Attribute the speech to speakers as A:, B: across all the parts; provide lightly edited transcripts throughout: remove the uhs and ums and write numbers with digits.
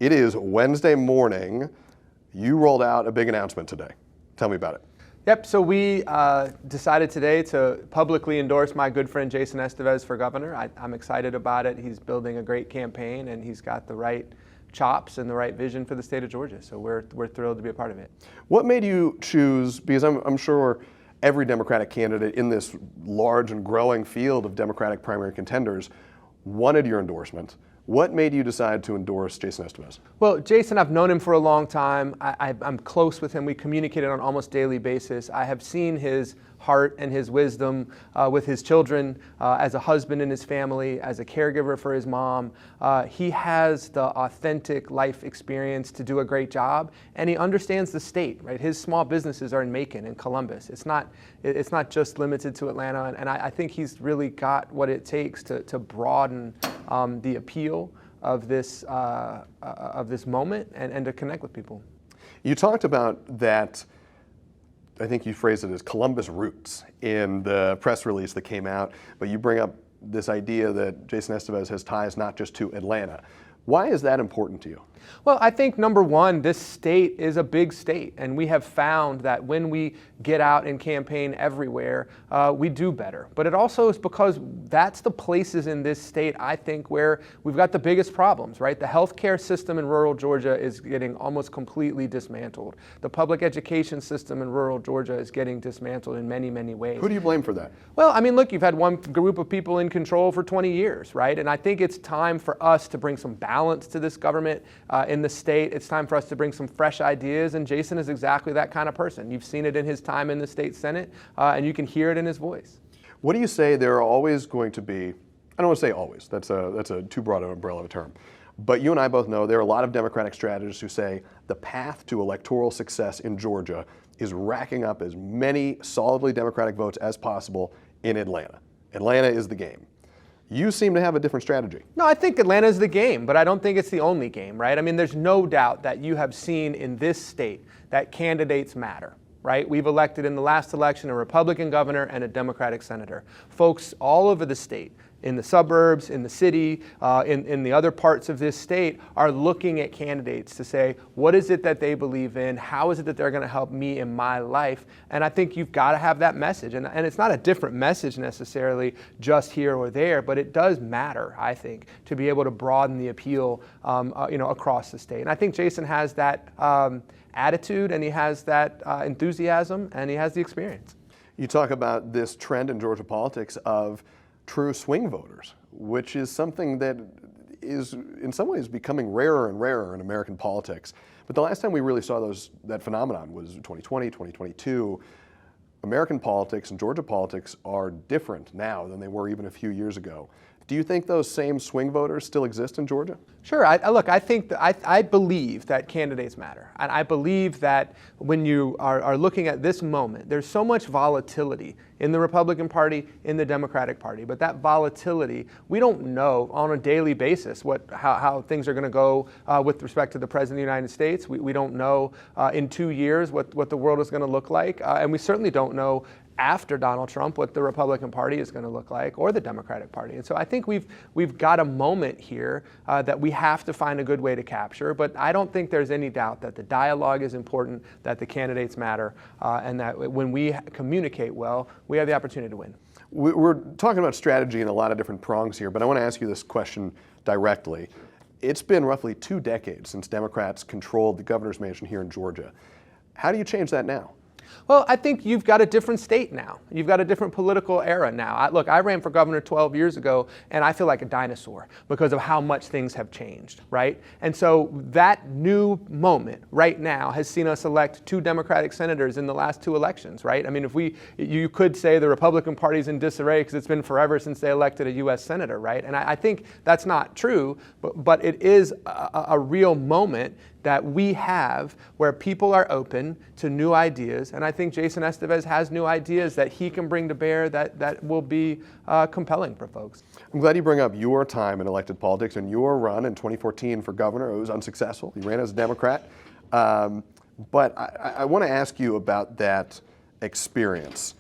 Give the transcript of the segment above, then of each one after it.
A: It is Wednesday morning. You rolled out a big announcement today. Tell me about it.
B: Yep, so we decided today to publicly endorse my good friend Jason Estevez for governor. I'm excited about it. He's building a great campaign and he's got the right chops and the right vision for the state of Georgia. So we're thrilled to be a part of it.
A: What made you choose, because I'm sure every Democratic candidate in this large and growing field of Democratic primary contenders wanted your endorsement. What made you decide to endorse Jason Estevez?
B: Well, Jason, I've known him for a long time. I'm close with him. We communicated on almost daily basis. I have seen his heart and his wisdom with his children, as a husband in his family, as a caregiver for his mom. He has the authentic life experience to do a great job, and he understands the state, right? His small businesses are in Macon and Columbus. It's not just limited to Atlanta, and I think he's really got what it takes to broaden the appeal of this moment and to connect with people.
A: You talked about that, I think you phrased it as Columbus roots in the press release that came out, but you bring up this idea that Jason Estevez has ties not just to Atlanta. Why is that important to you?
B: Well, I think number one, this state is a big state, and we have found that when we get out and campaign everywhere, we do better. But it also is because that's the places in this state, I think, where we've got the biggest problems, right? The healthcare system in rural Georgia is getting almost completely dismantled. The public education system in rural Georgia is getting dismantled in many, many ways.
A: Who do you blame for that?
B: Well, I mean, look, you've had one group of people in control for 20 years, right? And I think it's time for us to bring some balance to this government in the state. It's time for us to bring some fresh ideas, and Jason is exactly that kind of person. You've seen it in his time in the state Senate, and you can hear it in his voice.
A: What do you say there are always going to be, I don't want to say always, that's a too broad an umbrella of a term, but you and I both know there are a lot of Democratic strategists who say the path to electoral success in Georgia is racking up as many solidly Democratic votes as possible in Atlanta. Atlanta is the game. You seem to have a different strategy.
B: No, I think Atlanta is the game, but I don't think it's the only game, right? I mean, there's no doubt that you have seen in this state that candidates matter, right? We've elected in the last election a Republican governor and a Democratic senator. Folks all over the state, in the suburbs, in the city, in the other parts of this state, are looking at candidates to say, what is it that they believe in? How is it that they're going to help me in my life? And I think you've got to have that message. And it's not a different message necessarily just here or there, but it does matter, I think, to be able to broaden the appeal across the state. And I think Jason has that attitude, and he has that enthusiasm, and he has the experience.
A: You talk about this trend in Georgia politics of true swing voters, which is something that is in some ways becoming rarer and rarer in American politics. But the last time we really saw that phenomenon was 2020, 2022. American politics and Georgia politics are different now than they were even a few years ago. Do you think those same swing voters still exist in Georgia?
B: Sure. I believe that candidates matter. And I believe that when you are looking at this moment, there's so much volatility in the Republican Party, in the Democratic Party. But that volatility, we don't know on a daily basis how things are going to go with respect to the President of the United States. We don't know in 2 years what the world is going to look like. And we certainly don't know after Donald Trump what the Republican Party is going to look like, or the Democratic Party. And so I think we've got a moment here that we have to find a good way to capture. But I don't think there's any doubt that the dialogue is important, that the candidates matter, and that when we communicate well, we have the opportunity to win.
A: We're talking about strategy in a lot of different prongs here, but I want to ask you this question directly. It's been roughly 2 decades since Democrats controlled the governor's mansion here in Georgia. How do you change that now?
B: Well, I think you've got a different state now. You've got a different political era now. I ran for governor 12 years ago, and I feel like a dinosaur because of how much things have changed, right? And so that new moment right now has seen us elect 2 Democratic senators in the last 2 elections, right? I mean, you could say the Republican Party's in disarray because it's been forever since they elected a U.S. senator, right? And I think that's not true, but it is a real moment that we have where people are open to new ideas. And I think Jason Estevez has new ideas that he can bring to bear that will be compelling for folks.
A: I'm glad you bring up your time in elected politics and your run in 2014 for governor. It was unsuccessful. You ran as a Democrat. But I want to ask you about that experience.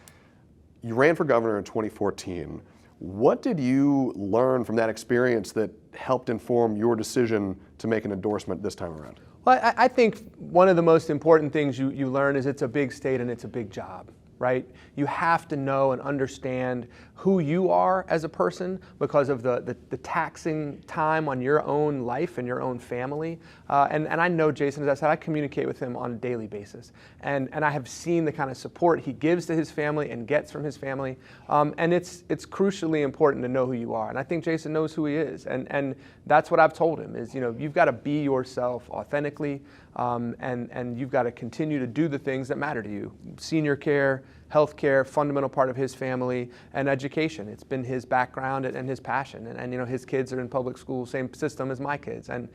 A: You ran for governor in 2014. What did you learn from that experience that helped inform your decision to make an endorsement this time around?
B: Well, I think one of the most important things you learn is it's a big state and it's a big job, right? You have to know and understand who you are as a person because of the taxing time on your own life and your own family. And I know Jason, as I said, I communicate with him on a daily basis. And I have seen the kind of support he gives to his family and gets from his family. And it's crucially important to know who you are. And I think Jason knows who he is. And that's what I've told him is, you've got to be yourself authentically. And you've got to continue to do the things that matter to you. Senior care, health care, fundamental part of his family, and education. It's been his background and his passion. And his kids are in public school, same system as my kids. And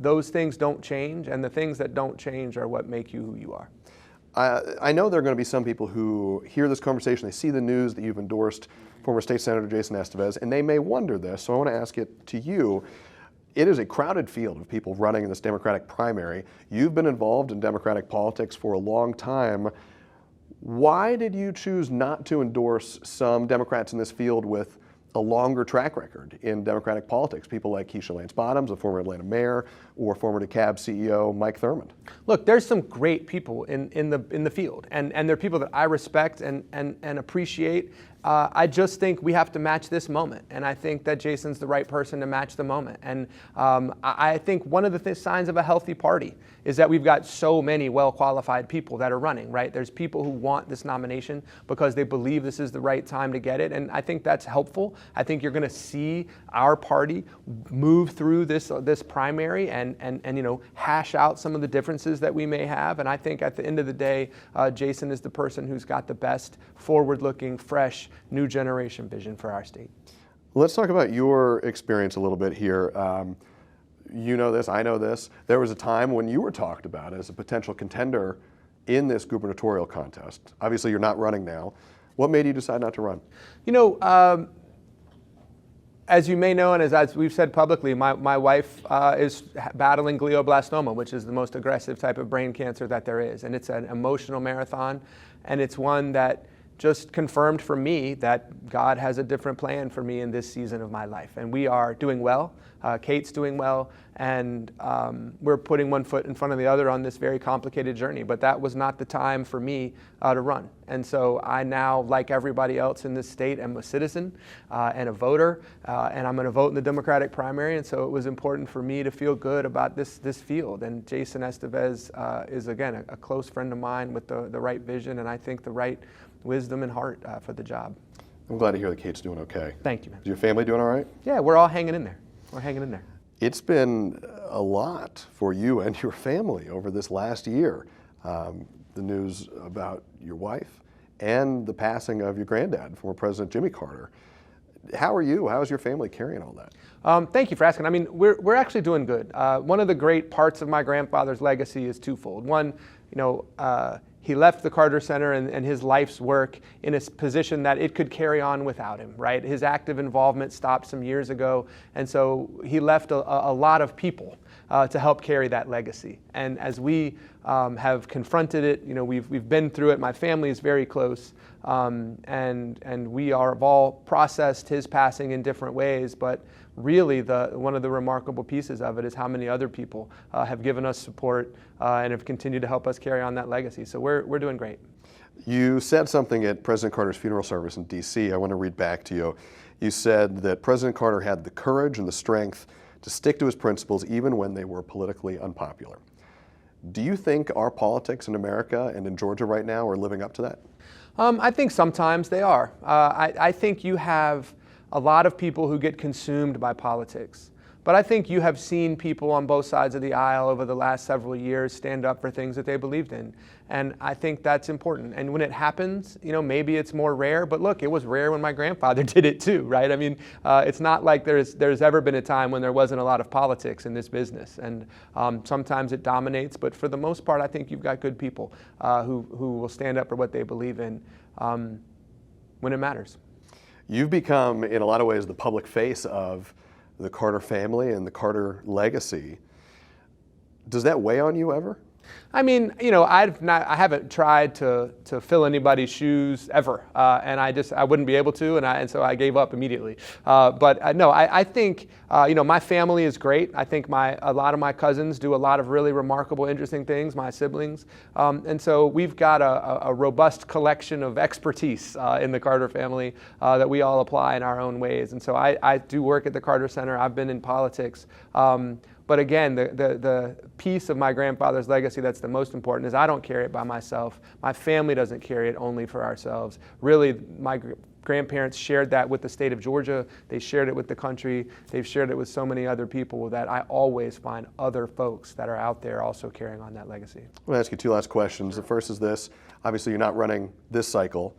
B: those things don't change, and the things that don't change are what make you who you are.
A: I know there are going to be some people who hear this conversation, they see the news that you've endorsed former State Senator Jason Estevez, and they may wonder this, so I want to ask it to you. It is a crowded field of people running in this Democratic primary. You've been involved in Democratic politics for a long time. Why did you choose not to endorse some Democrats in this field with a longer track record in Democratic politics? People like Keisha Lance Bottoms, a former Atlanta mayor, or former DeKalb CEO Mike Thurmond.
B: Look, there's some great people in the field, and they're people that I respect and appreciate. I just think we have to match this moment, and I think that Jason's the right person to match the moment. And I think one of the signs of a healthy party is that we've got so many well-qualified people that are running, right? There's people who want this nomination because they believe this is the right time to get it, and I think that's helpful. I think you're going to see our party move through this primary and hash out some of the differences that we may have. And I think at the end of the day, Jason is the person who's got the best forward-looking, fresh, new generation vision for our state.
A: Let's talk about your experience a little bit here. You know this, I know this. There was a time when you were talked about as a potential contender in this gubernatorial contest. Obviously, you're not running now. What made you decide not to run?
B: As you may know, and as we've said publicly, my wife is battling glioblastoma, which is the most aggressive type of brain cancer that there is. And it's an emotional marathon, and it's one that just confirmed for me that God has a different plan for me in this season of my life. And we are doing well. Kate's doing well, and we're putting one foot in front of the other on this very complicated journey. But that was not the time for me to run. And so I now, like everybody else in this state, am a citizen and a voter, and I'm going to vote in the Democratic primary. And so it was important for me to feel good about this field. And Jason Estevez is, again, a close friend of mine with the right vision, and I think the right wisdom and heart for the job.
A: I'm glad to hear that Kate's doing okay.
B: Thank you, man.
A: Is your family doing all right?
B: Yeah, we're all hanging in there. We're hanging in there.
A: It's been a lot for you and your family over this last year. The news about your wife and the passing of your granddad, former President Jimmy Carter. How are you? How is your family carrying all that?
B: Thank you for asking. I mean, we're actually doing good. One of the great parts of my grandfather's legacy is twofold. One, he left the Carter Center and his life's work in a position that it could carry on without him, right? His active involvement stopped some years ago, and so he left a lot of people to help carry that legacy. And as we have confronted it, we've been through it. My family is very close, and we have all processed his passing in different ways, but really one of the remarkable pieces of it is how many other people have given us support and have continued to help us carry on that legacy. So we're doing great.
A: You said something at President Carter's funeral service in D.C. I want to read back to you. You said that President Carter had the courage and the strength to stick to his principles even when they were politically unpopular. Do you think our politics in America and in Georgia right now are living up to that?
B: I think sometimes they are. I think you have a lot of people who get consumed by politics. But I think you have seen people on both sides of the aisle over the last several years stand up for things that they believed in. And I think that's important. And when it happens, maybe it's more rare, but look, it was rare when my grandfather did it too, right? I mean, it's not like there's ever been a time when there wasn't a lot of politics in this business. And sometimes it dominates, but for the most part, I think you've got good people who will stand up for what they believe in when it matters.
A: You've become, in a lot of ways, the public face of the Carter family and the Carter legacy. Does that weigh on you ever?
B: I mean, I haven't tried to fill anybody's shoes ever, and I wouldn't be able to, and so I gave up immediately. But no, I think my family is great. I think a lot of my cousins do a lot of really remarkable, interesting things. My siblings, and so we've got a robust collection of expertise in the Carter family that we all apply in our own ways. And so I do work at the Carter Center. I've been in politics. But again, the piece of my grandfather's legacy that's the most important is I don't carry it by myself. My family doesn't carry it only for ourselves. Really, my grandparents shared that with the state of Georgia. They shared it with the country. They've shared it with so many other people that I always find other folks that are out there also carrying on that legacy.
A: I'm going to ask you two last questions. The first is this. Obviously, you're not running this cycle.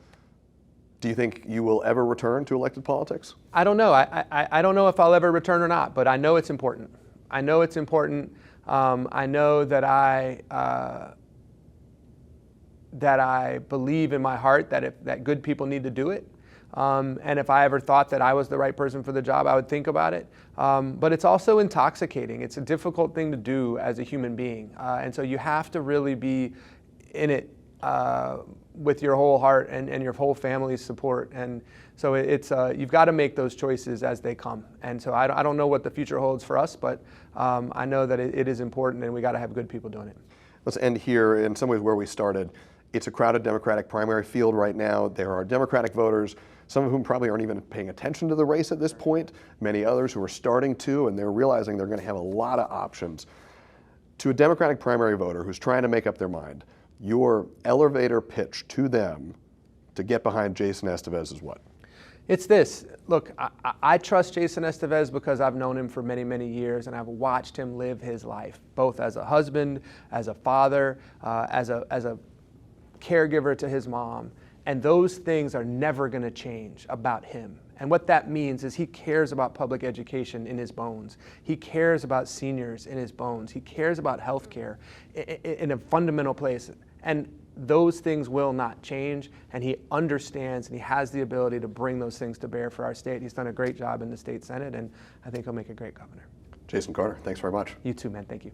A: Do you think you will ever return to elected politics?
B: I don't know. I don't know if I'll ever return or not, but I know it's important. I know it's important. I know that I believe in my heart that good people need to do it. And if I ever thought that I was the right person for the job, I would think about it. But it's also intoxicating. It's a difficult thing to do as a human being. And so you have to really be in it with your whole heart and your whole family's support. And so it's you've got to make those choices as they come. And so I don't know what the future holds for us, but I know that it is important, and we got to have good people doing it.
A: Let's end here in some ways where we started. It's a crowded Democratic primary field right now. There are Democratic voters, some of whom probably aren't even paying attention to the race at this point, many others who are starting to, and they're realizing they're going to have a lot of options. To a Democratic primary voter who's trying to make up their mind, your elevator pitch to them to get behind Jason Estevez is what?
B: It's this. Look, I trust Jason Estevez because I've known him for many, many years, and I've watched him live his life, both as a husband, as a father, as a caregiver to his mom. And those things are never going to change about him. And what that means is he cares about public education in his bones. He cares about seniors in his bones. He cares about health care in a fundamental place. And those things will not change, and he understands and he has the ability to bring those things to bear for our state. He's done a great job in the state Senate, and I think he'll make a great governor.
A: Jason Carter, thanks very much.
B: You too, man. Thank you.